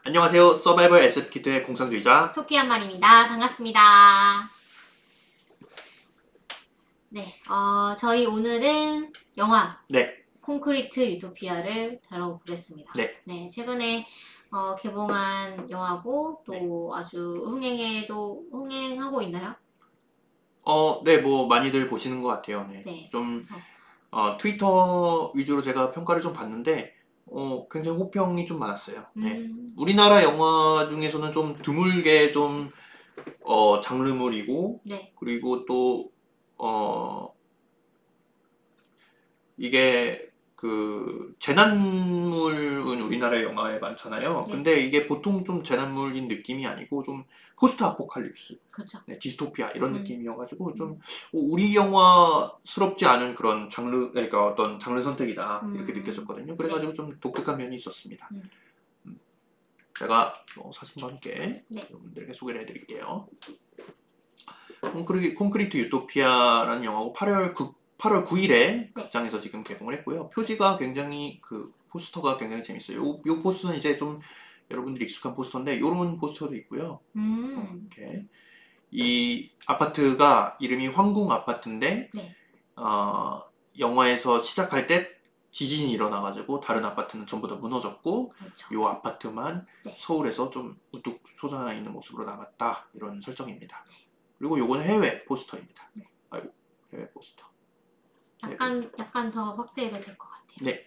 안녕하세요. 서바이벌 에셋키트의 공상주의자 토끼 한 마리입니다. 반갑습니다. 네, 저희 오늘은 영화 네, 콘크리트 유토피아를 다뤄보겠습니다. 네, 최근에 개봉한 영화고 또 네. 아주 흥행하고 있나요? 네, 뭐 많이들 보시는 것 같아요. 네, 네, 좀 그래서 트위터 위주로 제가 평가를 좀 봤는데 굉장히 호평이 좀 많았어요. 네, 음, 우리나라 영화 중에서는 좀 드물게 좀 장르물이고 네, 그리고 또 이게 그 재난물은 우리나라 영화에 많잖아요. 네, 근데 이게 보통 좀 재난물인 느낌이 아니고 좀 포스트 아포칼립스, 그렇죠. 네, 디스토피아 이런 음, 느낌이어가지고 좀 음, 우리 영화스럽지 않은 그런 장르, 그러니까 어떤 장르 선택이다 이렇게 느꼈었거든요. 네, 그래가지고 좀 독특한 면이 있었습니다. 음, 음, 제가 사진과 함께 네, 여러분들에게 소개를 해드릴게요. 콘크리트 유토피아라는 영화고 8월 9일에 네, 극장에서 지금 개봉을 했고요. 표지가 굉장히 그 포스터가 굉장히 재밌어요. 요 포스터는 이제 좀 여러분들이 익숙한 포스터인데 이런 포스터도 있고요. 이렇게 이 아파트가 이름이 황궁 아파트인데 네, 어, 영화에서 시작할 때 지진이 일어나가지고 다른 아파트는 전부 다 무너졌고 그렇죠. 요 아파트만 네, 서울에서 좀 우뚝 솟아나 있는 모습으로 남았다 이런 설정입니다. 그리고 요거는 해외 포스터입니다. 네. 아이고, 해외 포스터. 해외 포스터. 약간 더 확대해도 될 것 같아요. 네,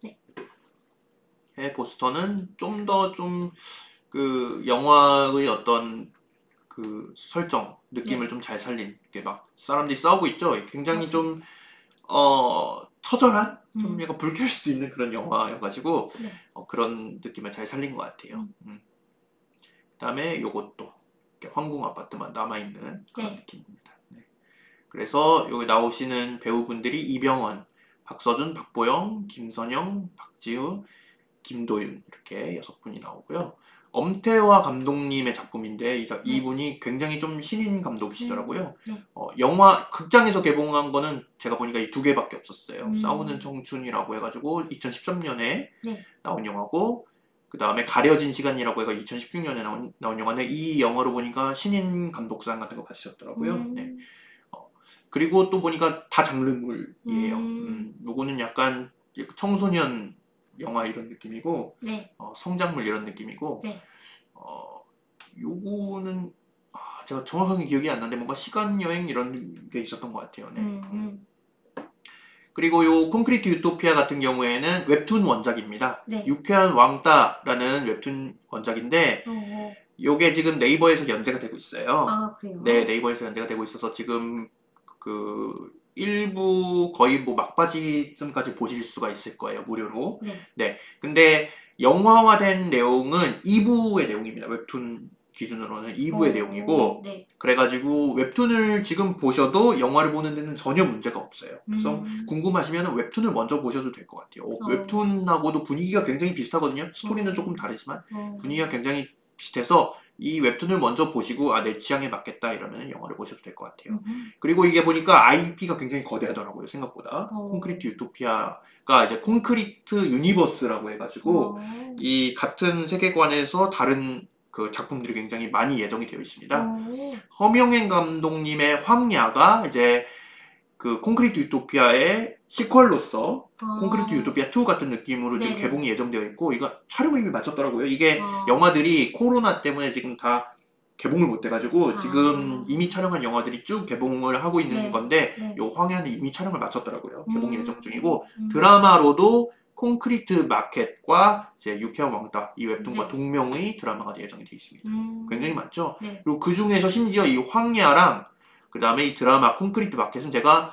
네, 해외 포스터는 좀 더 좀 그 영화의 어떤 그 설정 느낌을 네, 좀 잘 살린 이렇게 막 사람들이 싸우고 있죠. 굉장히 그렇죠. 좀 처절한 좀 음, 약간 불쾌할 수도 있는 그런 영화여가지고 네, 그런 느낌을 잘 살린 것 같아요. 음, 그다음에 요것도 이렇게 황궁 아파트만 남아 있는 그런 네. 느낌입니다. 네. 그래서 여기 나오시는 배우분들이 이병헌, 박서준, 박보영, 김선영, 박지우, 김도윤 이렇게 6분이 나오고요. 엄태화 감독님의 작품인데 네. 이분이 굉장히 좀 신인 감독이시더라고요. 네. 영화 극장에서 개봉한 거는 제가 보니까 이 두 개밖에 없었어요. 싸우는 음, 청춘이라고 해가지고 2013년에 네. 나온 영화고 그 다음에 가려진 시간이라고 해가 2016년에 나온 영화인데 이 영화로 보니까 신인 감독상 같은 거 받으셨더라고요. 네. 음, 어, 그리고 또 보니까 다 장르물이에요. 음, 요거는 약간 청소년 영화 이런 느낌이고 네. 성장물 이런 느낌이고 네. 어, 요거는 제가 정확하게 기억이 안 나는데 뭔가 시간 여행 이런 게 있었던 것 같아요. 네. 음, 음, 그리고 요 콘크리트 유토피아 같은 경우에는 웹툰 원작입니다. 네. 유쾌한 왕따라는 웹툰 원작인데 어, 요게 지금 네이버에서 연재가 되고 있어요. 네, 그래요? 네이버에서 연재가 되고 있어서 지금 그 일부 거의 뭐 막바지쯤까지 보실 수가 있을 거예요. 무료로. 네. 네. 근데 영화화된 내용은 2부의 내용입니다. 웹툰 기준으로는 2부의 내용이고 네. 그래가지고 웹툰을 지금 보셔도 영화를 보는 데는 전혀 문제가 없어요. 그래서 음, 궁금하시면 웹툰을 먼저 보셔도 될 것 같아요. 어, 웹툰하고도 분위기가 굉장히 비슷하거든요. 스토리는 어, 조금 다르지만 어, 분위기가 굉장히 비슷해서 이 웹툰을 먼저 보시고 내 취향에 맞겠다 이러면 영화를 보셔도 될 것 같아요. 음, 그리고 이게 보니까 IP가 굉장히 거대하더라고요. 생각보다. 어, 콘크리트 유토피아가 이제 콘크리트 유니버스라고 해가지고 어, 이 같은 세계관에서 다른 그 작품들이 굉장히 많이 예정이 되어 있습니다. 어, 허명행 감독님의 황야가 이제 그 콘크리트 유토피아의 시퀄로서 콘크리트 어, 유토피아 2 같은 느낌으로 지금 네네. 개봉이 예정되어 있고 이거 촬영이 이미 마쳤더라고요. 이게 어, 영화들이 코로나 때문에 지금 다 개봉을 못 해가지고 지금 아, 이미 촬영한 영화들이 쭉 개봉을 하고 있는 네. 건데 네. 요 황야는 이미 촬영을 마쳤더라고요. 개봉 예정 음, 중이고 음, 드라마로도 콘크리트 마켓과 이제 유쾌한 왕따 이 웹툰과 네. 동명의 드라마가 예정이 되어 있습니다. 굉장히 많죠. 네. 그리고 그 중에서 심지어 이 황야랑 그 다음에 이 드라마 콘크리트 마켓은 제가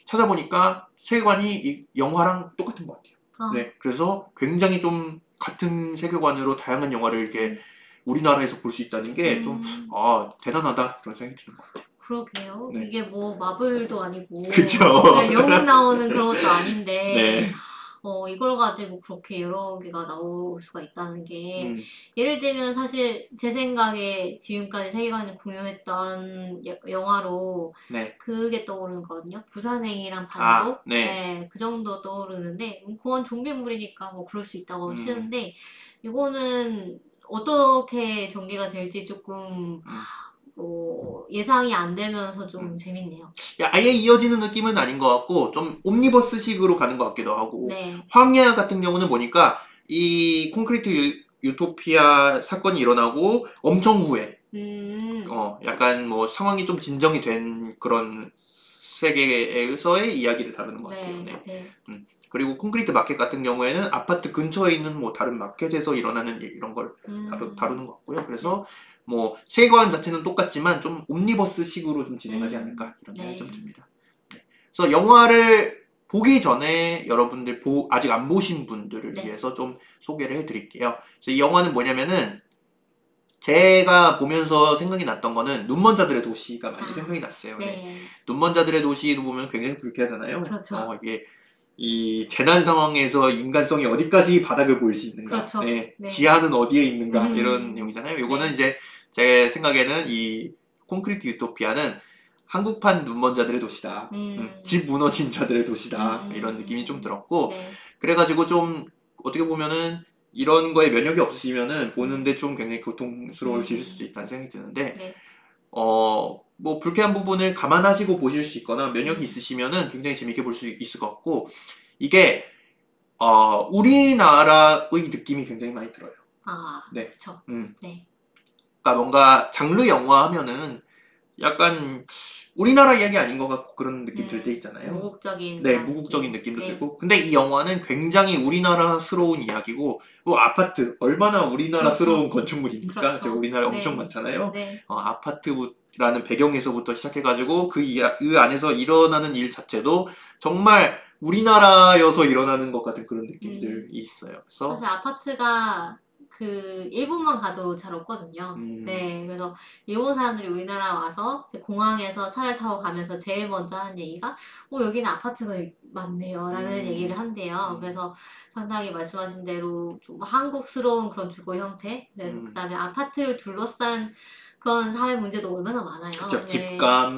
찾아보니까 세계관이 이 영화랑 똑같은 것 같아요. 아, 네, 그래서 굉장히 좀 같은 세계관으로 다양한 영화를 이렇게 음, 우리나라에서 볼 수 있다는 게 좀, 음. 대단하다 그런 생각이 드는 것 같아요. 그러게요. 네. 이게 뭐 마블도 아니고 그쵸. 그냥 영웅 나오는 그런 것도 아닌데 네. 이걸 가지고 그렇게 여러 개가 나올 수가 있다는 게 예를 들면 사실 제 생각에 지금까지 세계관을 공유했던 영화로 네. 그게 떠오르거든요. 부산행이랑 반도. 네. 네, 그 정도 떠오르는데 그건 좀비물이니까 뭐 그럴 수 있다고 치는데 이거는 어떻게 전개가 될지 조금 예상이 안 되면서 좀 재밌네요. 아예 이어지는 느낌은 아닌 것 같고 좀 옴니버스식으로 가는 것 같기도 하고 네. 황야 같은 경우는 보니까 이 콘크리트 유토피아 사건이 일어나고 엄청 후에 약간 뭐 상황이 좀 진정이 된 그런 세계에서의 이야기를 다루는 것 같아요. 네. 네. 그리고 콘크리트 마켓 같은 경우에는 아파트 근처에 있는 뭐 다른 마켓에서 일어나는 일, 이런 걸 다루는 것 같고요. 그래서 뭐 세계관 자체는 똑같지만 좀 옴니버스식으로 좀 진행하지 않을까 이런 생각이 좀 듭니다. 네. 그래서 영화를 보기 전에 여러분들 아직 안 보신 분들을 위해서 좀 소개를 해드릴게요. 그래서 이 영화는 뭐냐면은 제가 보면서 생각이 났던 거는 눈먼 자들의 도시가 많이 생각이 났어요. 네. 눈먼 자들의 도시를 보면 굉장히 불쾌하잖아요. 그렇죠. 이게 이 재난 상황에서 인간성이 어디까지 바닥을 보일 수 있는가, 그렇죠. 네. 지하는 어디에 있는가 이런 내용이잖아요. 요거는 이제 제 생각에는 이 콘크리트 유토피아는 한국판 눈먼 자들의 도시다. 집 무너진 자들의 도시다. 이런 느낌이 좀 들었고 그래가지고 좀 어떻게 보면은 이런 거에 면역이 없으시면은 보는데 좀 굉장히 고통스러우실 수도 있다는 생각이 드는데 뭐 불쾌한 부분을 감안하시고 보실 수 있거나 면역이 있으시면은 굉장히 재밌게 볼 수 있을 것 같고 이게 우리나라의 느낌이 굉장히 많이 들어요. 네. 그렇죠. 네. 그러니까 뭔가 장르 영화 하면은 약간 우리나라 이야기 아닌 것 같고 그런 느낌 들 때 있잖아요. 무국적인. 네, 무국적인 느낌도 들고. 근데 이 영화는 굉장히 우리나라스러운 이야기고, 뭐 아파트 얼마나 우리나라스러운 건축물입니까? 제가 우리나라에 엄청 많잖아요. 아파트라는 배경에서부터 시작해가지고 그 안에서 일어나는 일 자체도 정말 우리나라여서 일어나는 것 같은 그런 느낌들이 있어요. 그래서 사실 아파트가 그 일본만 가도 잘 없거든요. 네, 그래서 일본 사람들이 우리나라 와서 이제 공항에서 차를 타고 가면서 제일 먼저 하는 얘기가 여기는 아파트가 많네요 라는 얘기를 한대요. 그래서 상당히 말씀하신 대로 좀 한국스러운 그런 주거 형태, 그래서 그 다음에 아파트를 둘러싼 그런 사회 문제도 얼마나 많아요. 그렇죠. 집값,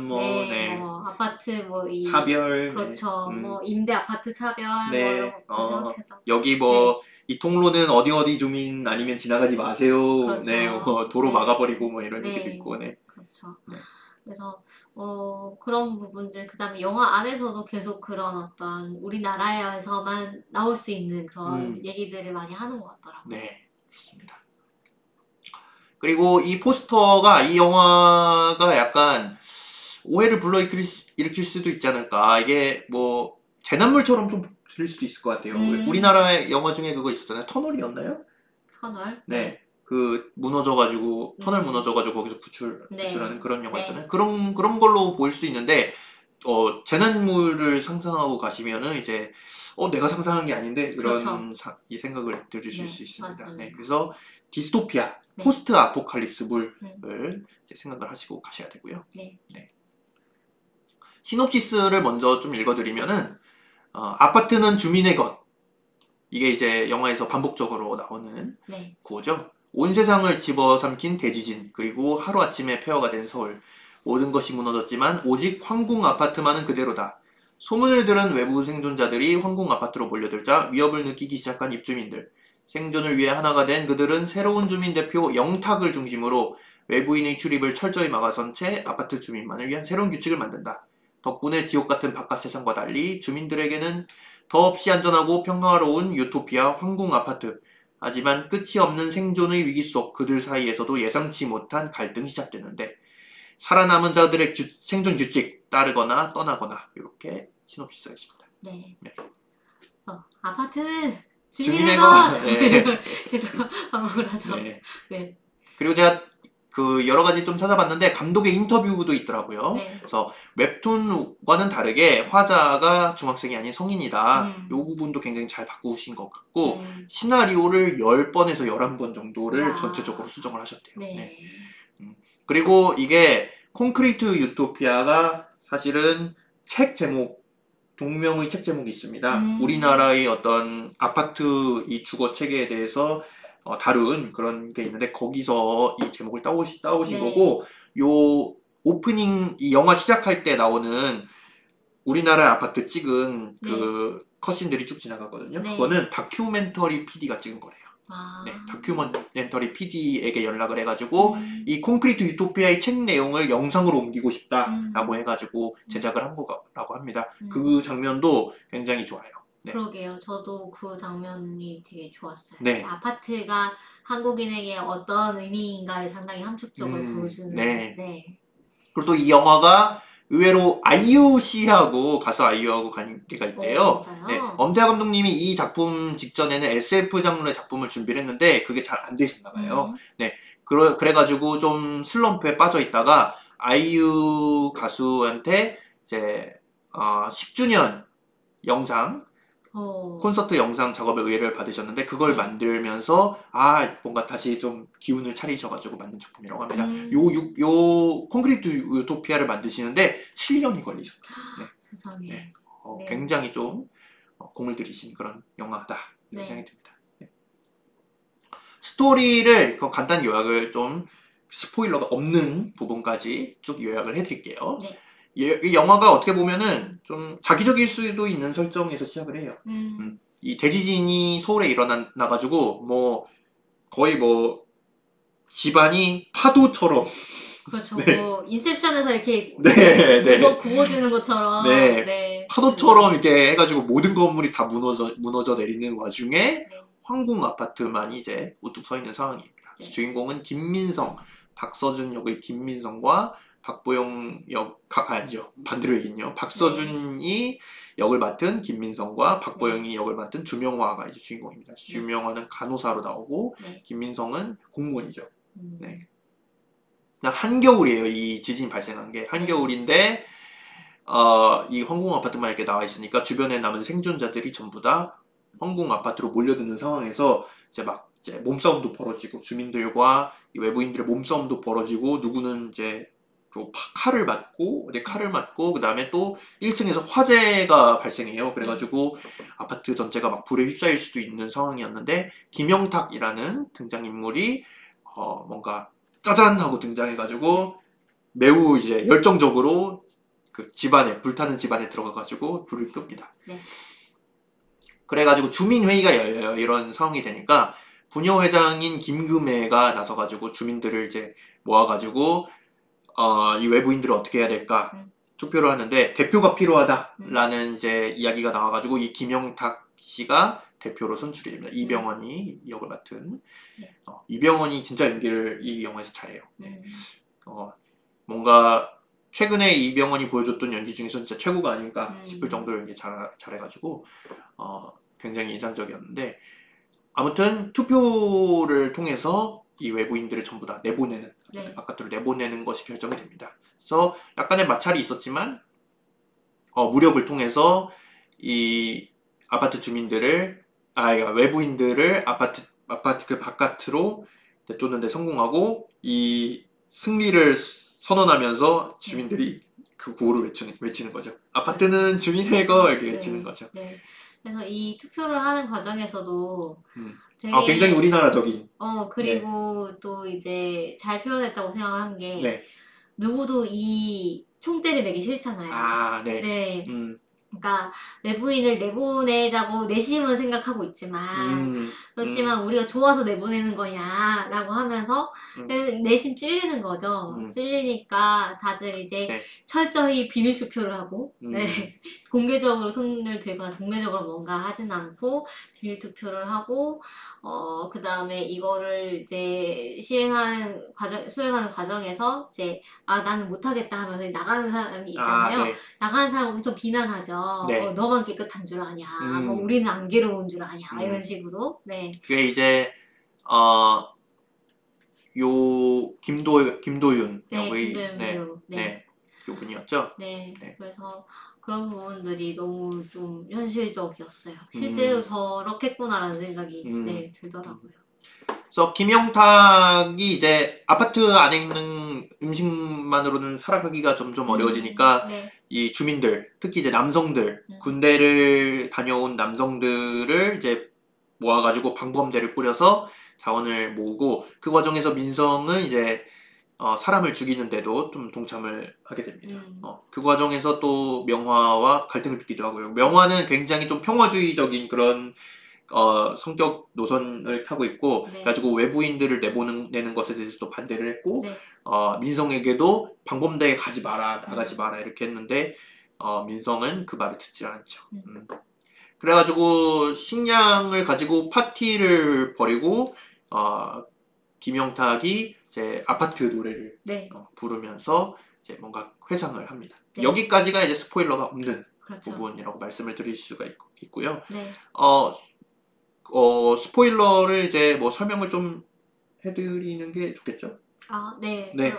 아파트 차별, 그렇죠. 임대 아파트 차별, 이런 것도 생각해서 여기 이 통로는 어디 주민 아니면 지나가지 마세요. 그렇죠. 네, 도로 막아버리고 뭐 이런 얘기도 있고, 네. 그렇죠. 그래서 그런 부분들, 그 다음에 영화 안에서도 계속 그런 어떤 우리나라에서만 나올 수 있는 그런 얘기들을 많이 하는 것 같더라고요. 네, 좋습니다. 그리고 이 포스터가 이 영화가 약간 오해를 불러일으킬 수도 있지 않을까. 이게 뭐 재난물처럼 좀 들릴 수도 있을 것 같아요. 우리나라의 영화 중에 그거 있었잖아요. 터널이었나요? 터널? 네. 그 무너져가지고 터널 무너져가지고 거기서 구출하는 그런 영화 있잖아요. 그런 걸로 보일 수 있는데 재난물을 상상하고 가시면은 이제 내가 상상한 게 아닌데 이런 이 생각을 들으실 수 있습니다. 네. 그래서 디스토피아, 포스트 아포칼립스물을 이제 생각을 하시고 가셔야 되고요. 네. 시놉시스를 먼저 좀 읽어드리면은 아파트는 주민의 것. 이게 이제 영화에서 반복적으로 나오는 구호죠. 온 세상을 집어삼킨 대지진, 그리고 하루아침에 폐허가 된 서울. 모든 것이 무너졌지만 오직 황궁 아파트만은 그대로다. 소문을 들은 외부 생존자들이 황궁 아파트로 몰려들자 위협을 느끼기 시작한 입주민들. 생존을 위해 하나가 된 그들은 새로운 주민 대표 영탁을 중심으로 외부인의 출입을 철저히 막아선 채 아파트 주민만을 위한 새로운 규칙을 만든다. 덕분에 지옥 같은 바깥 세상과 달리 주민들에게는 더없이 안전하고 평화로운 유토피아 황궁 아파트. 하지만 끝이 없는 생존의 위기 속 그들 사이에서도 예상치 못한 갈등이 시작되는데 살아남은 자들의 생존 규칙 따르거나 떠나거나 이렇게 시놉시스가 있습니다. 네. 아파트는 주민의 것. 계속 반복을 하죠. 네. 그리고 제가 그 여러 가지 좀 찾아봤는데 감독의 인터뷰도 있더라고요. 그래서 웹툰과는 다르게 화자가 중학생이 아닌 성인이다. 이 부분도 굉장히 잘 바꾸신 것 같고 시나리오를 10번에서 11번 정도를 전체적으로 수정을 하셨대요. 네. 그리고 이게 콘크리트 유토피아가 사실은 책 제목 동명의 책 제목이 있습니다. 우리나라의 어떤 아파트 이 주거 체계에 대해서 다룬 그런 게 있는데 거기서 이 제목을 따오신 네. 거고 요 오프닝 이 영화 시작할 때 나오는 우리나라 아파트 찍은 그 네. 컷신들이 쭉 지나가거든요. 네. 그거는 다큐멘터리 PD가 찍은 거래요. 네, 다큐멘터리 PD에게 연락을 해가지고 이 콘크리트 유토피아의 책 내용을 영상으로 옮기고 싶다라고 해가지고 제작을 한 거라고 합니다. 그 장면도 굉장히 좋아요. 네. 그러게요. 저도 그 장면이 되게 좋았어요. 네. 아파트가 한국인에게 어떤 의미인가를 상당히 함축적으로 보여주는. 네. 네. 그리고 또 이 영화가 의외로 아이유 씨하고 가수 아이유하고 관계가 있대요. 네, 엄태하 감독님이 이 작품 직전에는 SF 장르의 작품을 준비를 했는데 그게 잘 안 되셨나 봐요. 네, 그래가지고 좀 슬럼프에 빠져 있다가 아이유 가수한테 이제 10주년 영상 콘서트 영상 작업에 의뢰를 받으셨는데 그걸 만들면서 뭔가 다시 좀 기운을 차리셔가지고 만든 작품이라고 합니다. 요 콘크리트 유토피아를 만드시는데 7년이 걸리셨다. 네. 세상에. 네. 네. 굉장히 좀 공을 들이신 그런 영화다 이런 생각이 듭니다. 네. 스토리를 간단 요약을 좀 스포일러가 없는 부분까지 쭉 요약을 해드릴게요. 네. 이 영화가 어떻게 보면은 좀 자기적일 수도 있는 설정에서 시작을 해요. 이 대지진이 서울에 일어나가지고 뭐 거의 뭐 집안이 파도처럼 그렇죠. 네. 뭐 인셉션에서 이렇게 네. 구워주는 것처럼 네. 네. 파도처럼 이렇게 해가지고 모든 건물이 다 무너져 내리는 와중에 황궁 아파트만 이제 우뚝 서 있는 상황입니다. 네. 주인공은 김민성, 박서준 역의 김민성과 박보영 아니죠. 반대로 얘기는요. 박서준이 역을 맡은 김민성과 박보영이 역을 맡은 주명화가 이제 주인공입니다. 주명화는 간호사로 나오고 김민성은 공무원이죠. 네. 한겨울이에요. 이 지진이 발생한 게 한겨울인데 이 황궁 아파트만 이렇게 나와 있으니까 주변에 남은 생존자들이 전부 다 황궁 아파트로 몰려드는 상황에서 이제 몸싸움도 벌어지고 주민들과 외부인들의 몸싸움도 벌어지고 누구는 이제 칼을 맞고 그 다음에 또 1층에서 화재가 발생해요. 그래가지고 아파트 전체가 막 불에 휩싸일 수도 있는 상황이었는데 김영탁이라는 등장인물이 뭔가 짜잔 하고 등장해가지고 매우 이제 열정적으로 그 불타는 집안에 들어가가지고 불을 끕니다. 네. 그래가지고 주민회의가 열려요. 이런 상황이 되니까 부녀회장인 김금애가 나서가지고 주민들을 이제 모아가지고 이 외부인들을 어떻게 해야 될까 투표를 하는데 대표가 필요하다라는 이제 이야기가 나와가지고 이 김영탁 씨가 대표로 선출이 됩니다. 이병헌이 역을 맡은 이병헌이 진짜 연기를 이 영화에서 잘해요. 뭔가 최근에 이병헌이 보여줬던 연기 중에서 진짜 최고가 아닐까 싶을 정도로 연기 잘해가지고 굉장히 인상적이었는데 아무튼 투표를 통해서 이 외부인들을 전부 다 내보내는 바깥으로 내보내는 것이 결정이 됩니다. 그래서 약간의 마찰이 있었지만 무력을 통해서 이 아파트 주민들을 외부인들을 아파트 그 바깥으로 내쫓는 데 성공하고 이 승리를 선언하면서 주민들이 그 구호를 외치는 거죠. 아파트는 주민의 거 이렇게 외치는 거죠. 네. 그래서 이 투표를 하는 과정에서도 되게 굉장히 우리나라적인. 그리고 또 이제 잘 표현했다고 생각을 한 게 누구도 이 총대를 매기 싫잖아요. 네. 그러니까 외부인을 내보내자고 내심은 생각하고 있지만 그렇지만 우리가 좋아서 내보내는 거냐라고 하면서 내심 찔리는 거죠. 찔리니까 다들 이제 철저히 비밀 투표를 하고 공개적으로 손을 들고 공개적으로 뭔가 하진 않고 비밀 투표를 하고 그 다음에 이거를 이제 수행하는 과정에서 이제 나는 못하겠다 하면서 나가는 사람이 있잖아요. 나가는 사람 엄청 비난하죠. 너만 깨끗한 줄 아냐, 뭐 우리는 안 괴로운 줄 아냐, 이런 식으로. 그게 이제 김도윤 역의 그분이었죠. 그래서 그런 부분들이 너무 좀 현실적이었어요. 실제로 저렇겠구나라는 생각이 들더라고요. 그래서 김영탁이 이제 아파트 안에 있는 음식만으로는 살아가기가 점점 어려워지니까 네. 이 주민들, 특히 이제 남성들, 군대를 다녀온 남성들을 이제 모아가지고 방범대를 꾸려서 자원을 모으고, 그 과정에서 민성은 이제 사람을 죽이는데도 좀 동참을 하게 됩니다. 그 과정에서 또 명화와 갈등을 빚기도 하고요. 명화는 굉장히 좀 평화주의적인 그런 성격 노선을 타고 있고, 네. 그래가지고 외부인들을 내보내는 것에 대해서도 반대를 했고, 네. 민성에게도 방범대에 가지 마라, 나가지 마라 이렇게 했는데 민성은 그 말을 듣지 않죠. 그래가지고 식량을 가지고 파티를 벌이고 김영탁이 이제 아파트 노래를 네. 부르면서 이제 뭔가 회상을 합니다. 네. 여기까지가 이제 스포일러가 없는 그렇죠. 부분이라고 말씀을 드릴 수가 있고요. 네. 스포일러를 이제 뭐 설명을 좀 해드리는 게 좋겠죠? 네. 네.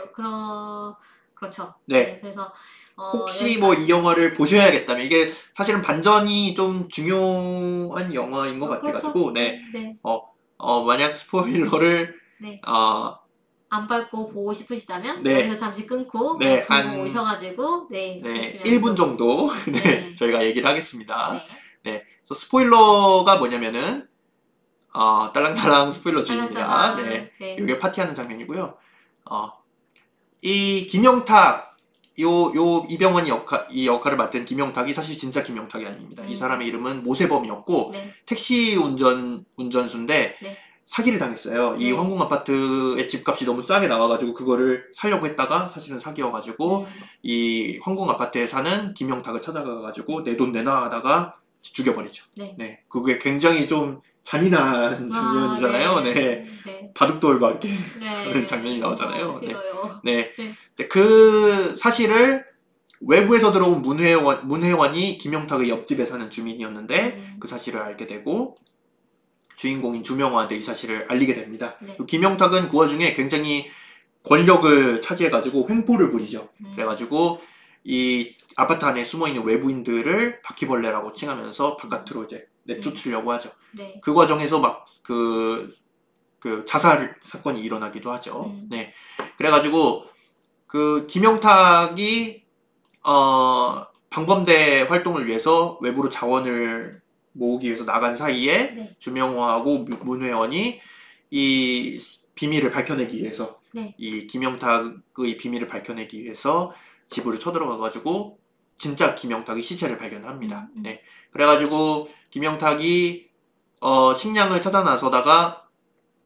그렇죠. 네. 네. 그래서 혹시 뭐 이 영화를 보셔야겠다면, 이게 사실은 반전이 좀 중요한 영화인 것 같아가지고, 네. 네. 만약 스포일러를 네. 안 밟고 보고 싶으시다면 네. 여기서 잠시 끊고 네, 보고 오셔가지고 네, 1분 정도 네, 네. 저희가 얘기를 하겠습니다. 네. 네. 그래서 스포일러가 뭐냐면은 딸랑딸랑 스포일러 중입니다. 네. 네. 이게 파티하는 장면이고요. 이 김영탁, 이병헌이 이 역할을 맡은 김영탁이 사실 진짜 김영탁이 아닙니다. 이 사람의 이름은 모세범이었고, 네. 택시 운전수인데 네. 사기를 당했어요. 이 황궁 아파트의 집값이 너무 싸게 나와가지고 그거를 살려고 했다가 사실은 사기여가지고 이 황궁 아파트에 사는 김영탁을 찾아가가지고 내 돈 내놔 하다가 죽여버리죠. 네. 네. 그게 굉장히 좀 잔인한 장면이잖아요. 네. 바둑돌 막 이렇게 하는 장면이 나오잖아요. 싫어요. 네. 그 사실을 외부에서 들어온 문회원이 김영탁의 옆집에 사는 주민이었는데 그 사실을 알게 되고 주인공인 주명화한테 이 사실을 알리게 됩니다. 네. 김영탁은 그 와중에 굉장히 권력을 차지해가지고 횡포를 부리죠. 그래가지고 이 아파트 안에 숨어있는 외부인들을 바퀴벌레라고 칭하면서 바깥으로 이제 내쫓으려고 하죠. 네. 그 과정에서 막 그 자살 사건이 일어나기도 하죠. 네. 그래가지고 그 김영탁이 방범대 활동을 위해서 외부로 자원을 모으기 위해서 나간 사이에 주명화하고 문회원이 이 비밀을 밝혀내기 위해서 이 김영탁의 비밀을 밝혀내기 위해서 집으로 쳐들어가가지고 진짜 김영탁의 시체를 발견합니다. 네. 그래가지고 김영탁이 식량을 찾아 나서다가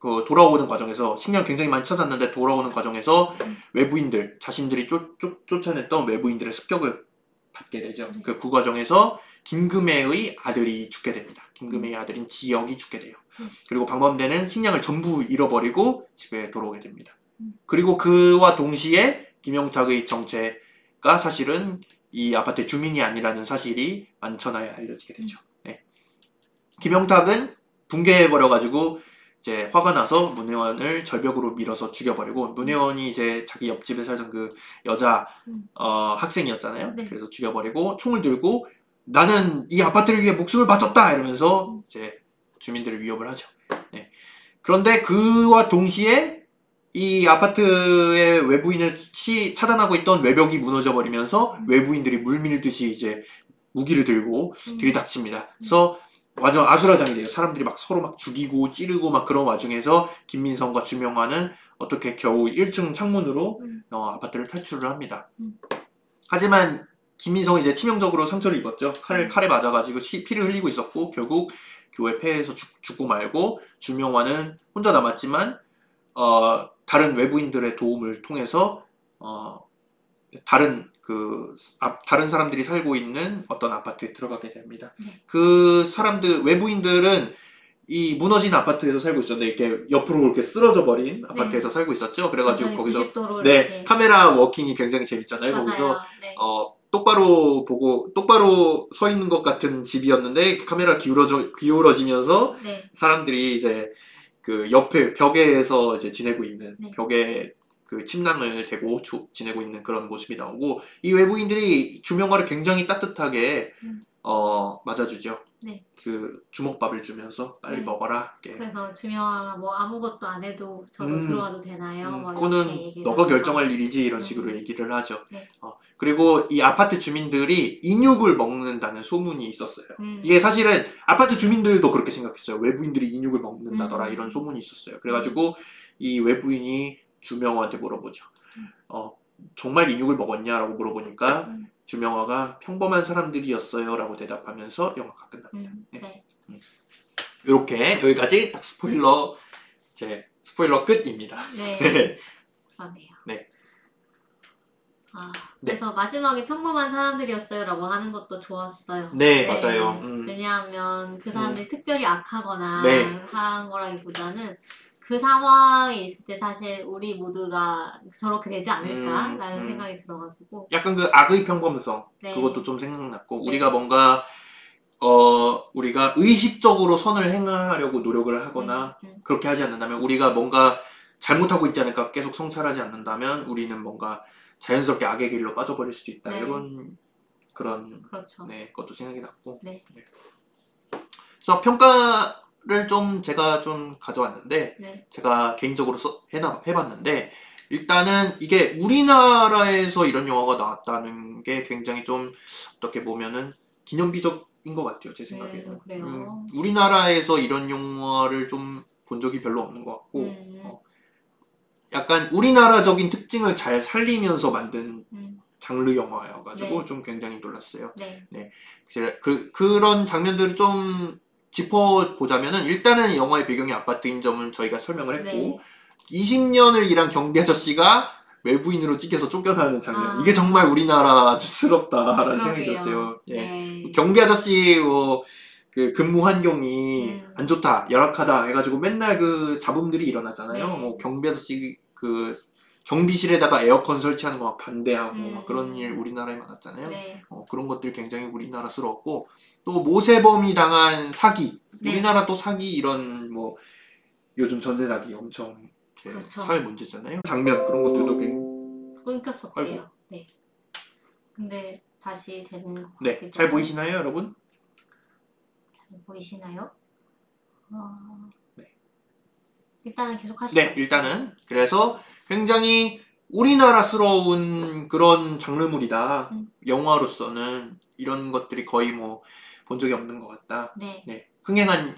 그 돌아오는 과정에서 식량 굉장히 많이 찾았는데 돌아오는 과정에서 외부인들, 자신들이 쫓아냈던 외부인들의 습격을 받게 되죠. 그 과정에서 김금애의 아들이 죽게 됩니다. 김금애의 아들인 지역이 죽게 돼요. 그리고 방범대는 식량을 전부 잃어버리고 집에 돌아오게 됩니다. 그리고 그와 동시에 김영탁의 정체가 사실은 이 아파트의 주민이 아니라는 사실이 만천하에 알려지게 되죠. 네. 김영탁은 붕괴해버려가지고 이제 화가 나서 문혜원을 절벽으로 밀어서 죽여버리고, 문혜원이 이제 자기 옆집에 살던 그 여자 학생이었잖아요. 네. 그래서 죽여버리고 총을 들고 나는 이 아파트를 위해 목숨을 바쳤다 이러면서 이제 주민들을 위협을 하죠. 네. 그런데 그와 동시에 이 아파트의 외부인을 차단하고 있던 외벽이 무너져 버리면서 외부인들이 물밀듯이 이제 무기를 들고 들이닥칩니다. 그래서 완전 아수라장이 돼요. 사람들이 막 서로 막 죽이고 찌르고 막 그런 와중에서 김민성과 주명화는 어떻게 겨우 1층 창문으로 아파트를 탈출을 합니다. 하지만 김민성은 이제 치명적으로 상처를 입었죠. 칼에 맞아가지고 피를 흘리고 있었고 결국 교회 폐해에서 죽고 말고, 주명화는 혼자 남았지만 다른 외부인들의 도움을 통해서 다른 사람들이 살고 있는 어떤 아파트에 들어가게 됩니다. 그 사람들, 외부인들은 이 무너진 아파트에서 살고 있었는데 이렇게 옆으로 이렇게 쓰러져 버린 아파트에서 살고 있었죠. 그래가지고 거기서 카메라 워킹이 굉장히 재밌잖아요. 맞아요. 거기서 똑바로 보고 똑바로 서 있는 것 같은 집이었는데 카메라 기울어지면서 사람들이 이제 그 옆에 벽에서 이제 지내고 있는 벽에 그 침낭을 대고 지내고 있는 그런 모습이 나오고, 이 외부인들이 주명화를 굉장히 따뜻하게 맞아주죠. 네. 그 주먹밥을 주면서 빨리 먹어라. 그래서 주명아가 뭐 아무것도 안 해도 저도 들어와도 되나요? 뭐 그거는 너가 결정할 일이지 이런 식으로 얘기를 하죠. 네. 그리고 이 아파트 주민들이 인육을 먹는다는 소문이 있었어요. 이게 사실은 아파트 주민들도 그렇게 생각했어요. 외부인들이 인육을 먹는다더라 이런 소문이 있었어요. 그래가지고 이 외부인이 주명호한테 물어보죠. 정말 인육을 먹었냐라고 물어보니까 주명화가 평범한 사람들이었어요 라고 대답하면서 영화가 끝납니다. 네. 이렇게 여기까지 딱 스포일러 끝입니다. 네. 그러네요. 네. 그래서 마지막에 평범한 사람들이었어요 라고 하는 것도 좋았어요. 네, 맞아요. 왜냐하면 그 사람들이 특별히 악하거나 한 거라기보다는 그 상황에 있을 때 사실 우리 모두가 저렇게 되지 않을까라는 생각이 들어가지고 약간 그 악의 평범성 그것도 좀 생각났고 우리가 뭔가 우리가 의식적으로 선을 행하려고 노력을 하거나 그렇게 하지 않는다면 우리가 뭔가 잘못하고 있지 않을까 계속 성찰하지 않는다면 우리는 뭔가 자연스럽게 악의 길로 빠져버릴 수도 있다 이런 그런 그렇죠. 것도 생각이 났고 그래서 평가를 좀 제가 좀 가져왔는데 제가 개인적으로 해봤는데 일단은 이게 우리나라에서 이런 영화가 나왔다는 게 굉장히 좀 어떻게 보면은 기념비적인 것 같아요 제 생각에는. 그래요. 우리나라에서 이런 영화를 좀 본 적이 별로 없는 것 같고 약간 우리나라적인 특징을 잘 살리면서 만든 장르 영화여가지고 좀 굉장히 놀랐어요. 그런 장면들을 좀 짚어보자면은 일단은 영화의 배경이 아파트인 점은 저희가 설명을 했고 20년을 일한 경비 아저씨가 외부인으로 찍혀서 쫓겨나는 장면 이게 정말 우리나라스럽다라는 생각이 들었어요. 경비 아저씨 그 근무 환경이 안 좋다, 열악하다 해가지고 맨날 그 잡음들이 일어나잖아요. 경비 아저씨 그 경비실에다가 에어컨 설치하는 거 막 반대하고 막 그런 일 우리나라에 많았잖아요. 그런 것들 굉장히 우리나라스러웠고 또 모세범이 당한 사기 우리나라 또 사기 이런 뭐 요즘 전세 사기 엄청 사회 문제잖아요. 장면 그런 것들도 끊겼었대요. 근데 다시 되는 것 같기도 잘 보이시나요 여러분? 잘 보이시나요? 일단은 계속 하시죠. 일단은 그래서 굉장히 우리나라스러운 그런 장르물이다. 영화로서는 이런 것들이 거의 뭐 본 적이 없는 것 같다.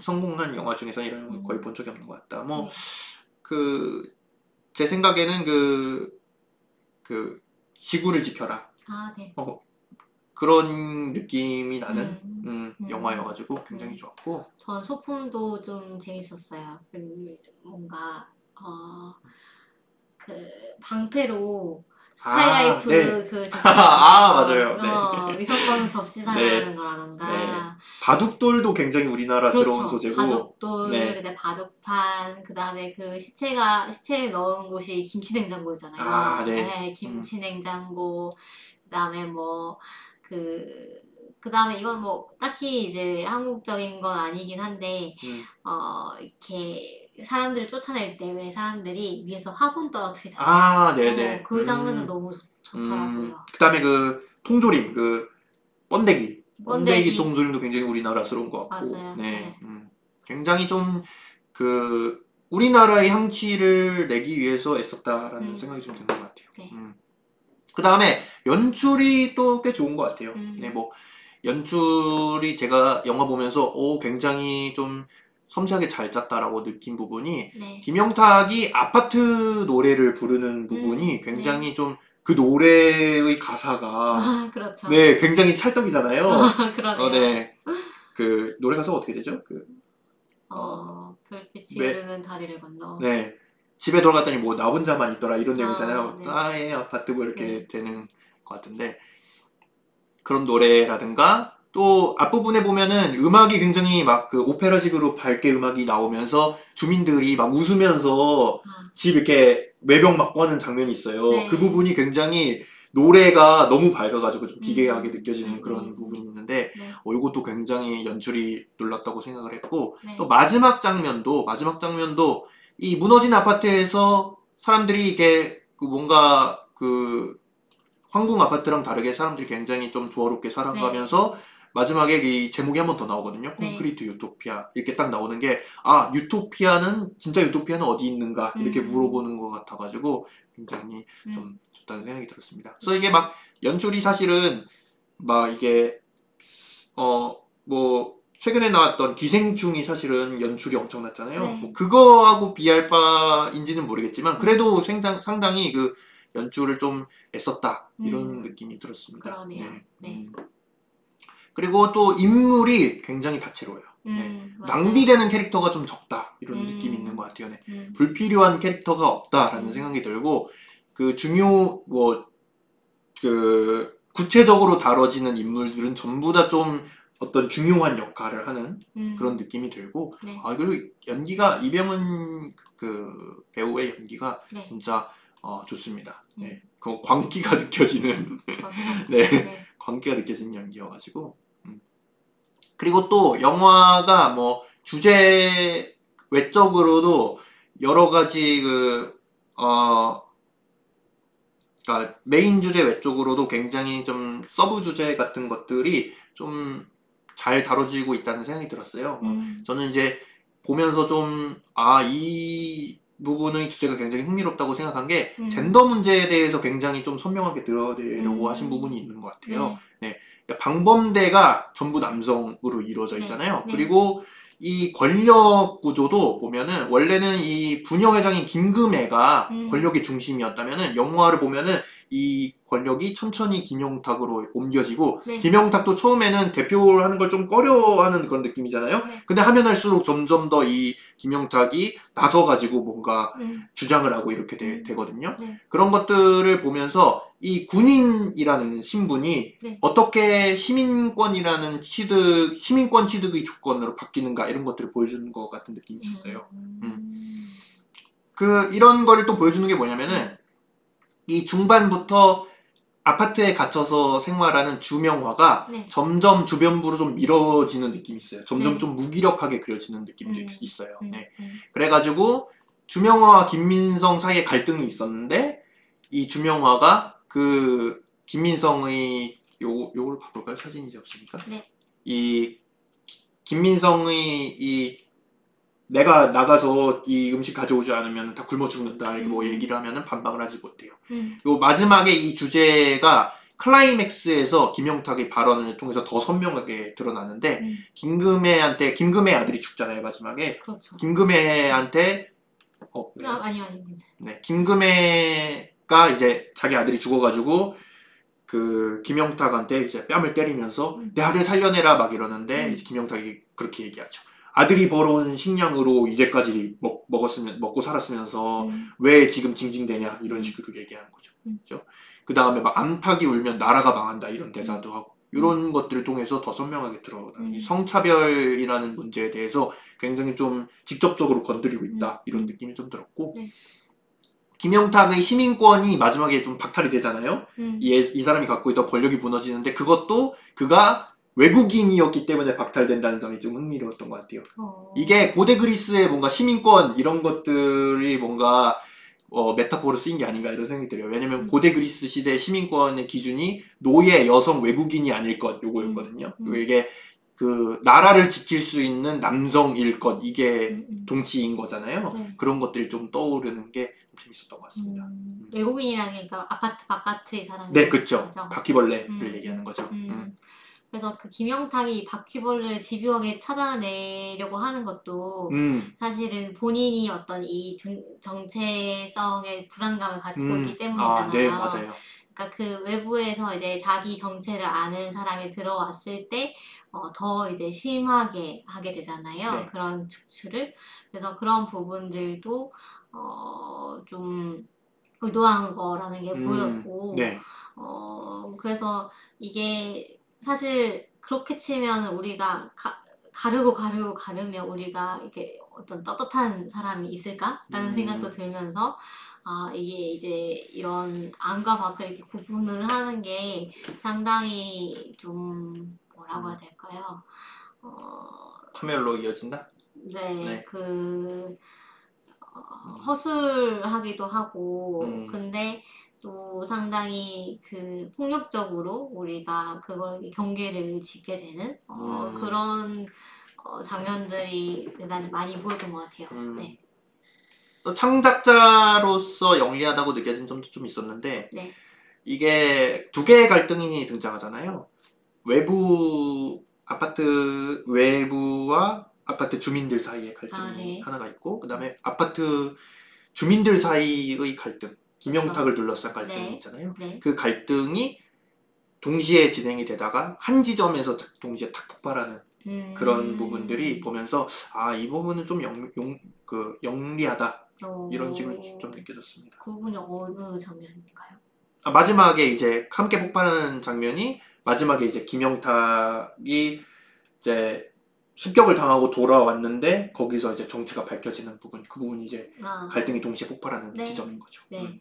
성공한 영화 중에서 이런 거 거의 본 적이 없는 것 같다. 뭐 제 생각에는 그 지구를 지켜라. 그런 느낌이 나는 영화여가지고 굉장히 좋았고 전 소품도 좀 재밌었어요. 뭔가 그 방패로 스카이라이프 그 접시 맞아요. 위성광 접시 사용하는 거라던가 바둑돌도 굉장히 우리나라스러운 소재고 바둑돌, 그다음에 바둑판, 그다음에 그 시체를 넣은 곳이 김치냉장고잖아요. 김치냉장고, 그다음에 뭐 그다음에 이건 뭐 딱히 이제 한국적인 건 아니긴 한데 이렇게 사람들을 쫓아낼 때 왜 사람들이 위에서 화분 떨어뜨리잖아요. 그 장면은 너무 좋더라고요. 그다음에 그 통조림 그 번데기 통조림도 굉장히 우리나라스러운 것 같고 굉장히 좀 그 우리나라의 향취를 내기 위해서 애썼다라는 생각이 좀 드는 것 같아요. 그 다음에 연출이 또 꽤 좋은 것 같아요. 뭐 연출이 제가 영화 보면서 굉장히 좀 섬세하게 잘 짰다라고 느낀 부분이 김영탁이 아파트 노래를 부르는 부분이 굉장히 좀 그 노래의 가사가 굉장히 찰떡이잖아요. 그러네요. 그 노래 가사가 어떻게 되죠? 별빛이 흐르는 다리를 건너. 집에 돌아갔더니 뭐 나 혼자만 있더라 이런 내용이잖아요. 나의 아파트 뭐 이렇게 되는 것 같은데 그런 노래라든가 또 앞부분에 보면은 음악이 굉장히 막 그 오페라식으로 밝게 음악이 나오면서 주민들이 막 웃으면서 집 이렇게 외벽 막고 하는 장면이 있어요. 그 부분이 굉장히 노래가 너무 밝아가지고 좀 기괴하게 느껴지는 그런 부분이 있는데 이것도 굉장히 연출이 놀랍다고 생각을 했고 또 마지막 장면도 이 무너진 아파트에서 사람들이 이게 뭔가 그 황궁 아파트랑 다르게 사람들이 굉장히 좀 조화롭게 살아가면서 마지막에 이 제목이 한 번 더 나오거든요. 네. 콘크리트 유토피아 이렇게 딱 나오는 게 아 유토피아는 진짜 유토피아는 어디 있는가 이렇게 물어보는 것 같아가지고 굉장히 좀 좋다는 생각이 들었습니다. 그래서 이게 막 연출이 사실은 막 이게 뭐 최근에 나왔던 기생충이 사실은 연출이 엄청났잖아요. 네. 뭐 그거하고 비할 바인지는 모르겠지만 그래도 상당히 그 연출을 좀 애썼다 이런 느낌이 들었습니다. 그러네요. 네. 그리고 또 인물이 굉장히 다채로워요. 네. 낭비되는 캐릭터가 좀 적다 이런 느낌이 있는 것 같아요. 네. 불필요한 캐릭터가 없다라는 생각이 들고 그 구체적으로 다뤄지는 인물들은 전부 다 좀 어떤 중요한 역할을 하는 그런 느낌이 들고 네. 그리고 연기가 이병헌 그 배우의 연기가 네. 진짜 좋습니다. 네. 그 광기가 느껴지는 네. 네. 광기가 느껴지는 연기여가지고 그리고 또 영화가 뭐 주제 외적으로도 여러 가지 그러니까 메인 주제 외적으로도 굉장히 좀 서브 주제 같은 것들이 좀 잘 다뤄지고 있다는 생각이 들었어요. 저는 이제 보면서 좀 이 부분의 주제가 굉장히 흥미롭다고 생각한 게 젠더 문제에 대해서 굉장히 좀 선명하게 드러내려고 하신 부분이 있는 것 같아요. 네. 방범대가 전부 남성으로 이루어져 있잖아요. 네. 그리고 이 권력 구조도 보면은 원래는 이 부녀회장인 김금애가 권력의 중심이었다면은 영화를 보면은 이 권력이 천천히 김영탁으로 옮겨지고 네. 김영탁도 처음에는 대표를 하는 걸 좀 꺼려하는 그런 느낌이잖아요. 네. 근데 하면 할수록 점점 더 이 김영탁이 나서가지고 뭔가 주장을 하고 이렇게 되거든요. 네. 그런 것들을 보면서 이 군인이라는 신분이 네. 어떻게 시민권 취득의 조건으로 바뀌는가 이런 것들을 보여주는 것 같은 느낌이 있었어요. 이런 거를 또 보여주는 게 뭐냐면은 이 중반부터 아파트에 갇혀서 생활하는 주명화가 네. 점점 주변부로 좀 미뤄지는 느낌이 있어요. 점점 네. 좀 무기력하게 그려지는 느낌도 있어요. 네. 그래가지고 주명화와 김민성 사이에 갈등이 있었는데 이 주명화가 그 김민성의 요걸 바꿀까요? 사진이 이제 없으니까. 네. 이 김민성의 내가 나가서 이 음식 가져오지 않으면 다 굶어 죽는다 이렇게 뭐 얘기를 하면은 반박을 하지 못해요. 요 마지막에 이 주제가 클라이맥스에서 김영탁의 발언을 통해서 더 선명하게 드러나는데 김금애 아들이 죽잖아요 마지막에. 그렇죠. 김금애한테 아니요. 네, 김금애가 이제 자기 아들이 죽어가지고 그 김영탁한테 이제 뺨을 때리면서 내 아들 살려내라 막 이러는데 이제 김영탁이 그렇게 얘기하죠. 아들이 벌어온 식량으로 이제까지 먹고 살았으면서 왜 지금 징징대냐 이런 식으로 얘기하는 거죠. 그렇죠? 그 다음에 막 암탉이 울면 나라가 망한다 이런 대사도 하고 이런 것들을 통해서 더 선명하게 드러나는 이 성차별이라는 문제에 대해서 굉장히 좀 직접적으로 건드리고 있다 이런 느낌이 좀 들었고 김영탁의 시민권이 마지막에 좀 박탈이 되잖아요. 이 사람이 갖고 있던 권력이 무너지는데 그것도 그가 외국인이었기 때문에 박탈된다는 점이 좀 흥미로웠던 것 같아요. 이게 고대 그리스의 뭔가 시민권 이런 것들이 뭔가 메타포로 쓰인 게 아닌가 이런 생각이 들어요. 왜냐면 고대 그리스 시대 시민권의 기준이 노예, 여성, 외국인이 아닐 것 요거였거든요. 이게 그 나라를 지킬 수 있는 남성일 것 이게 동치인 거잖아요. 네. 그런 것들이 좀 떠오르는 게 재밌었던 것 같습니다. 외국인이라는 게 그러니까 아파트 바깥의 사람이 네, 그렇죠. 바퀴벌레를 얘기하는 거죠. 그래서 그 김영탁이 바퀴벌레를 집요하게 찾아내려고 하는 것도 사실은 본인이 어떤 이 정체성의 불안감을 가지고 있기 때문이잖아요. 네, 맞아요. 그러니까 그 외부에서 이제 자기 정체를 아는 사람이 들어왔을 때 더 이제 심하게 하게 되잖아요. 네. 그런 축출을. 그래서 그런 부분들도 좀 의도한 거라는 게 보였고, 네. 그래서 이게 사실 그렇게 치면 우리가 가르면 우리가 이렇게 어떤 떳떳한 사람이 있을까라는 생각도 들면서 이게 이제 이런 안과 밖을 이렇게 구분을 하는 게 상당히 좀 뭐라고 해야 될까요? 파멸로 이어진다? 네. 허술하기도 하고 근데 또 상당히 그 폭력적으로 우리가 그걸 경계를 짓게 되는 그런 장면들이 대단히 많이 보였던 것 같아요. 네. 또 창작자로서 영리하다고 느껴진 점도 좀 있었는데 네. 이게 두 개의 갈등이 등장하잖아요. 외부 아파트 외부와 아파트 주민들 사이의 갈등이 네. 하나가 있고 그 다음에 아파트 주민들 사이의 갈등, 김영탁을 둘러싼 갈등이 네. 있잖아요. 네. 그 갈등이 동시에 진행이 되다가 한 지점에서 동시에 탁 폭발하는 그런 부분들이 보면서 아, 이 부분은 좀 영리하다 이런 식으로 좀 느껴졌습니다. 그 부분이 어느 장면인가요? 마지막에 이제 함께 폭발하는 장면이 마지막에 이제 김영탁이 이제 습격을 당하고 돌아왔는데 거기서 이제 정체가 밝혀지는 부분, 그 부분이 이제 갈등이 동시에 폭발하는 네. 지점인 거죠. 네.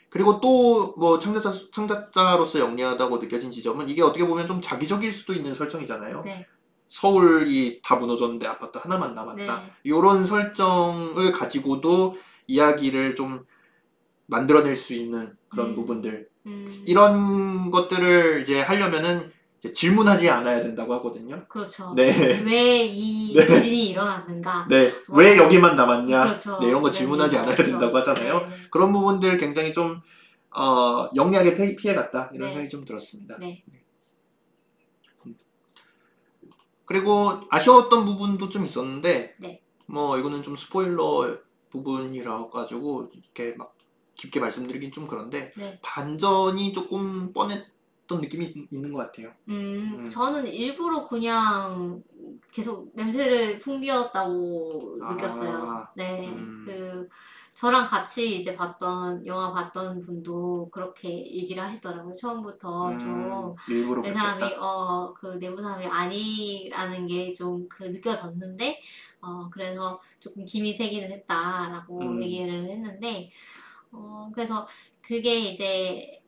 그리고 또 뭐 창작자로서 영리하다고 느껴진 지점은 이게 어떻게 보면 좀 자기적일 수도 있는 설정이잖아요. 네. 서울이 다 무너졌는데 아파트 하나만 남았다. 네. 이런 설정을 가지고도 이야기를 좀 만들어낼 수 있는 그런 부분들 이런 것들을 이제 하려면은 이제 질문하지 않아야 된다고 하거든요. 그렇죠. 네. 왜 이 지진이 일어났는가? 네. 왜 여기만 남았냐? 그렇죠. 네, 이런 거 질문하지 않아야 된다고 하잖아요. 네. 그런 부분들 굉장히 좀 영리하게 피해갔다 이런 생각이 좀 들었습니다. 네. 그리고 아쉬웠던 부분도 좀 있었는데 뭐 이거는 좀 스포일러 부분이라 가지고 이렇게 막 깊게 말씀드리긴 좀 그런데 반전이 조금 뻔했던 느낌이 있는 것 같아요. 저는 일부러 그냥 계속 냄새를 풍기었다고 느꼈어요. 네. 저랑 같이 이제 영화 봤던 분도 그렇게 얘기를 하시더라고요. 처음부터 좀 일부러 내 사람이 그 내부 사람이 아니라는 게 좀 느껴졌는데 그래서 조금 김이 새기는 했다라고 얘기를 했는데 그래서 그게 이제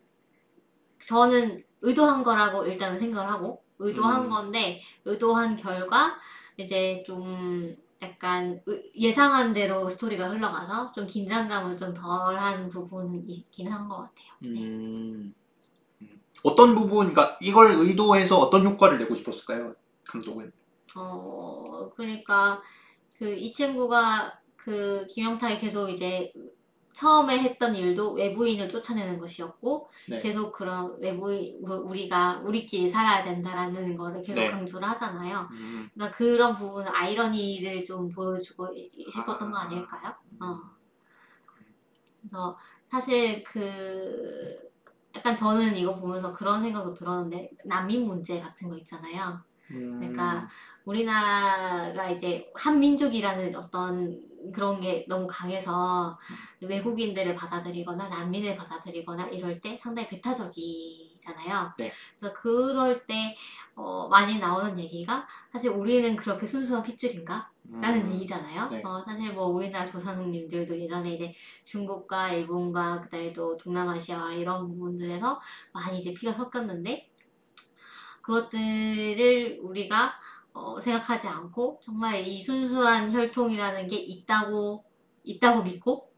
저는 의도한 거라고 일단은 생각을 하고 의도한 건데 의도한 결과 이제 좀 약간 예상한 대로 스토리가 흘러가서 좀 긴장감을 좀 덜한 부분은 있긴 한 것 같아요. 어떤 부분, 그러니까 이걸 의도해서 어떤 효과를 내고 싶었을까요, 감독은? 그러니까 이 친구가 김영탁이 계속 이제 처음에 했던 일도 외부인을 쫓아내는 것이었고 계속 그런 우리끼리 살아야 된다라는 거를 계속 강조를 하잖아요. 그러니까 그런 부분은 아이러니를 좀 보여주고 싶었던 거 아닐까요? 그래서 사실 약간 저는 이거 보면서 그런 생각도 들었는데 난민 문제 같은 거 있잖아요. 그러니까 우리나라가 이제 한민족이라는 어떤 그런 게 너무 강해서 외국인들을 받아들이거나 난민을 받아들이거나 이럴 때 상당히 배타적이잖아요. 그래서 그럴 때 많이 나오는 얘기가 사실 우리는 그렇게 순수한 핏줄인가? 라는 얘기잖아요. 사실 뭐 우리나라 조상님들도 예전에 이제 중국과 일본과 그다음에 또 동남아시아 이런 부분들에서 많이 이제 피가 섞였는데 그것들을 우리가 생각하지 않고 정말 이 순수한 혈통이라는 게 있다고 믿고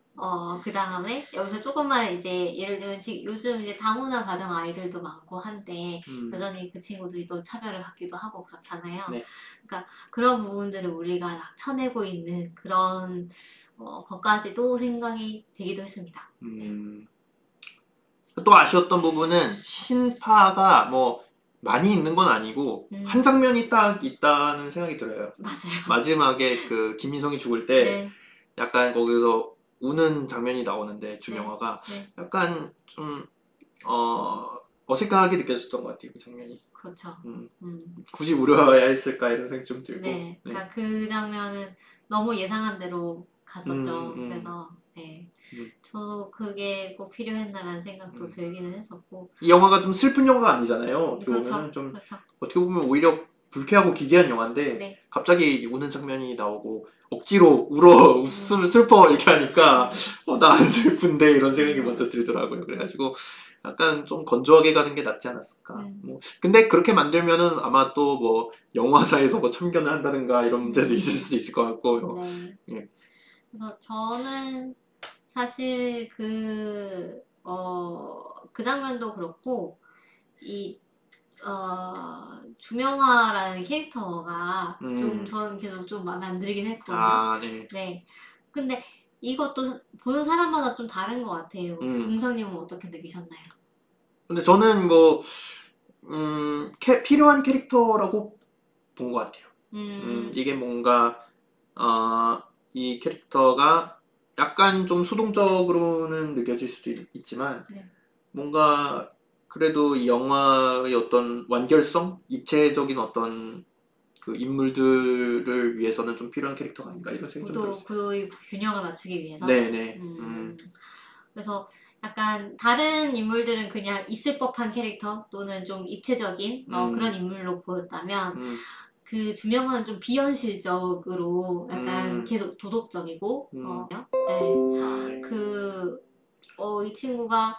그 다음에 여기서 조금만 이제 예를 들면 지금 요즘 이제 다문화 가정 아이들도 많고 한데 여전히 그 친구들이 또 차별을 받기도 하고 그렇잖아요. 그러니까 그런 부분들을 우리가 쳐내고 있는 그런 것까지도 생각이 되기도 했습니다. 또 아쉬웠던 부분은 신파가 뭐 많이 있는 건 아니고 한 장면이 딱 있다는 생각이 들어요. 맞아요. 마지막에 김민성이 죽을 때 약간 거기서 우는 장면이 나오는데 준영아가 약간 좀 어색하게 느껴졌던 것 같아요. 그 장면이. 그렇죠. 굳이 울어야 했을까 이런 생각이 좀 들고. 그러니까 그 장면은 너무 예상한 대로 갔었죠. 그래서 저도 그게 꼭 필요했나라는 생각도 들기는 했었고. 이 영화가 좀 슬픈 영화가 아니잖아요. 어떻게 보면 좀 어떻게 보면 오히려 불쾌하고 기괴한 영화인데 갑자기 우는 장면이 나오고 억지로 울어 슬퍼 이렇게 하니까 나 안 슬픈데 이런 생각이 먼저 들더라고요. 그래가지고 약간 좀 건조하게 가는 게 낫지 않았을까. 뭐 근데 그렇게 만들면은 아마 또 뭐 영화사에서 뭐 참견을 한다든가 이런 문제도 있을 수도 있을 것 같고. 그래서 저는 사실 그 장면도 그렇고 이 주명화라는 캐릭터가 좀 저는 계속 좀 마음에 안 들긴 했거든요. 아, 네. 네. 근데 이것도 보는 사람마다 좀 다른 것 같아요. 공상님은 어떻게 느끼셨나요? 근데 저는 뭐 필요한 캐릭터라고 본 것 같아요. 이게 뭔가 이 캐릭터가 약간 좀 수동적으로는 느껴질 수도 있지만 네. 뭔가 그래도 이 영화의 어떤 완결성, 입체적인 어떤 그 인물들을 위해서는 좀 필요한 캐릭터가 아닌가 이런 생각이 좀 들었어요. 구도의 균형을 맞추기 위해서. 네네. 그래서 약간 다른 인물들은 그냥 있을 법한 캐릭터 또는 좀 입체적인 그런 인물로 보였다면 그 주명은 좀 비현실적으로 약간 계속 도덕적이고 네. 이 친구가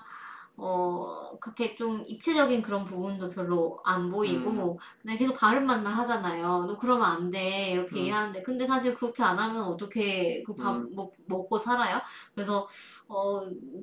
그렇게 좀 입체적인 그런 부분도 별로 안 보이고 그냥 계속 다른 말만 하잖아요. 너 그러면 안 돼 이렇게 얘기하는데 근데 사실 그렇게 안 하면 어떻게 그 밥 먹고 살아요? 그래서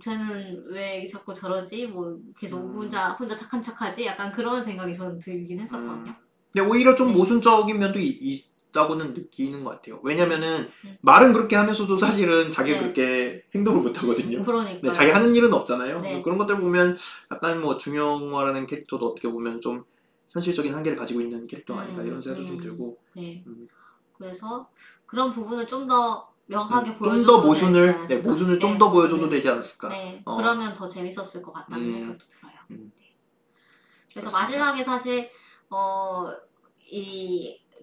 쟤는 왜 자꾸 저러지? 뭐 계속 혼자 착한 척하지? 약간 그런 생각이 저는 들긴 했었거든요. 근데 오히려 좀 네. 모순적인 면도 있다고는 느끼는 것 같아요. 왜냐면은 말은 그렇게 하면서도 사실은 자기가 네. 그렇게 행동을 못 하거든요. 그러니까 네, 자기 하는 일은 없잖아요. 네. 그런 것들 보면 약간 뭐 중영화라는 캐릭터도 어떻게 보면 좀 현실적인 한계를 가지고 있는 캐릭터 아닌가 이런 생각도 좀 들고. 네. 그래서 그런 부분을 좀 더 명확하게 보여줘도 좀 더 모순을 모순을 좀 더 보여줘도 되지 않았을까. 네. 그러면 더 재밌었을 것 같다는 생각도 들어요. 네. 그래서 그렇습니다. 마지막에 사실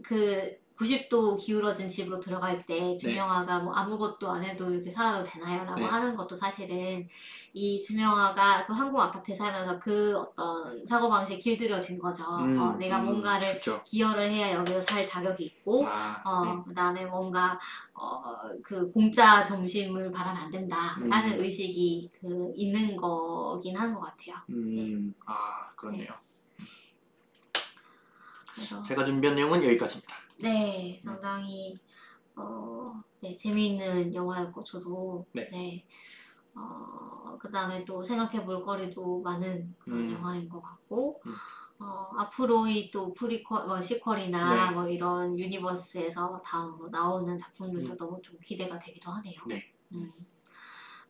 그 90도 기울어진 집으로 들어갈 때 주명아가 네. 뭐 아무것도 안 해도 이렇게 살아도 되나요? 라고 네. 하는 것도 사실은 이 주명아가 그 한국 아파트에 살면서 그 어떤 사고방식에 길들여진 거죠. 내가 뭔가를 그쵸. 기여를 해야 여기서 살 자격이 있고 그 다음에 뭔가 그 공짜 점심을 바라면 안 된다라는 의식이 있는 거긴 한 것 같아요. 그렇네요. 네. 제가 준비한 내용은 여기까지입니다. 네, 상당히 네, 재미있는 영화였고 저도 네. 그 다음에 또 생각해 볼 거리도 많은 그런 영화인 것 같고 앞으로의 또 시퀄이나 네. 뭐 이런 유니버스에서 다음으로 나오는 작품들도 너무 좀 기대가 되기도 하네요. 네.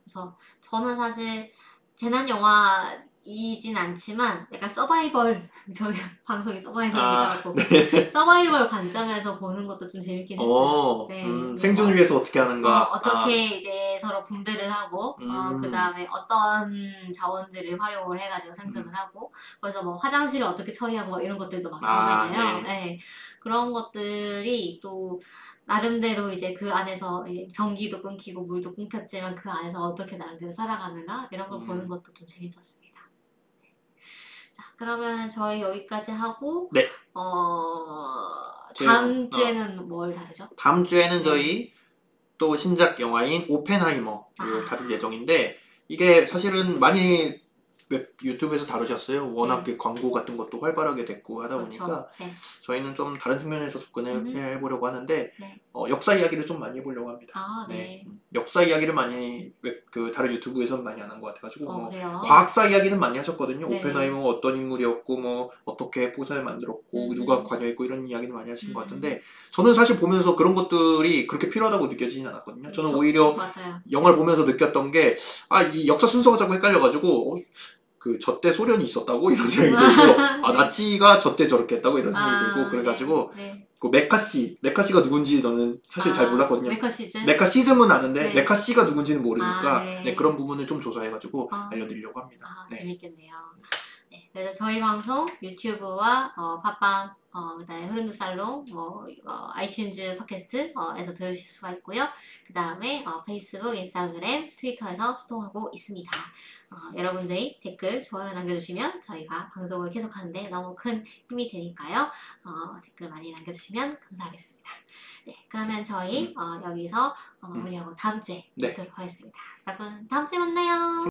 그래서 저는 사실 재난 영화이진 않지만 약간 서바이벌 저희 방송이 서바이벌이기도 하고 네. 서바이벌 관점에서 보는 것도 좀 재밌긴 했어요. 네. 생존을 위해서 어떻게 하는가 어떻게 이제 서로 분배를 하고 그 다음에 어떤 자원들을 활용을 해가지고 생존을 하고 그래서 뭐 화장실을 어떻게 처리하고 뭐 이런 것들도 막 나오잖아요. 네. 네. 그런 것들이 또 나름대로 이제 그 안에서 전기도 끊기고 물도 끊겼지만 그 안에서 어떻게 나름대로 살아가는가 이런 걸 보는 것도 좀 재밌었습니다. 자, 그러면 저희 여기까지 하고 네. 다음 주에는 뭘 다루죠? 다음 주에는 네. 저희 또 신작 영화인 오펜하이머를 다룰 예정인데 이게 사실은 많이 유튜브에서 다루셨어요. 워낙 그 광고 같은 것도 활발하게 됐고 하다 보니까 네. 저희는 좀 다른 측면에서 접근을 해보려고 하는데 네. 역사 이야기를 좀 많이 해보려고 합니다. 네. 역사 이야기를 많이 다른 유튜브에서는 많이 안 한 것 같아가지고 뭐 과학사 이야기는 많이 하셨거든요. 네. 오펜하이머가 어떤 인물이었고 뭐 어떻게 포탄을 만들었고 누가 관여했고 이런 이야기를 많이 하신 것 같은데 저는 사실 보면서 그런 것들이 그렇게 필요하다고 느껴지진 않았거든요. 저는 오히려 맞아요. 영화를 보면서 느꼈던 게 이 역사 순서가 자꾸 헷갈려가지고 저때 소련이 있었다고 이런 생각이 들고 나치가 저때 저렇게 했다고 이런 생각이 들고 그래가지고 네. 그 메카시가 누군지 저는 사실 잘 몰랐거든요. 메카시즘은 아는데 네. 메카시가 누군지는 모르니까 네. 네, 그런 부분을 좀 조사해가지고 알려드리려고 합니다. 네. 재밌겠네요. 네, 그래서 저희 방송 유튜브와 팟빵 그다음에 흐른드 살롱 아이튠즈 팟캐스트에서 들으실 수가 있고요. 그 다음에 페이스북, 인스타그램, 트위터에서 소통하고 있습니다. 여러분들이 댓글, 좋아요 남겨주시면 저희가 방송을 계속하는데 너무 큰 힘이 되니까요. 댓글 많이 남겨주시면 감사하겠습니다. 네, 그러면 저희 여기서 마무리하고 다음 주에 뵙도록 하겠습니다. 여러분 다음 주에 만나요.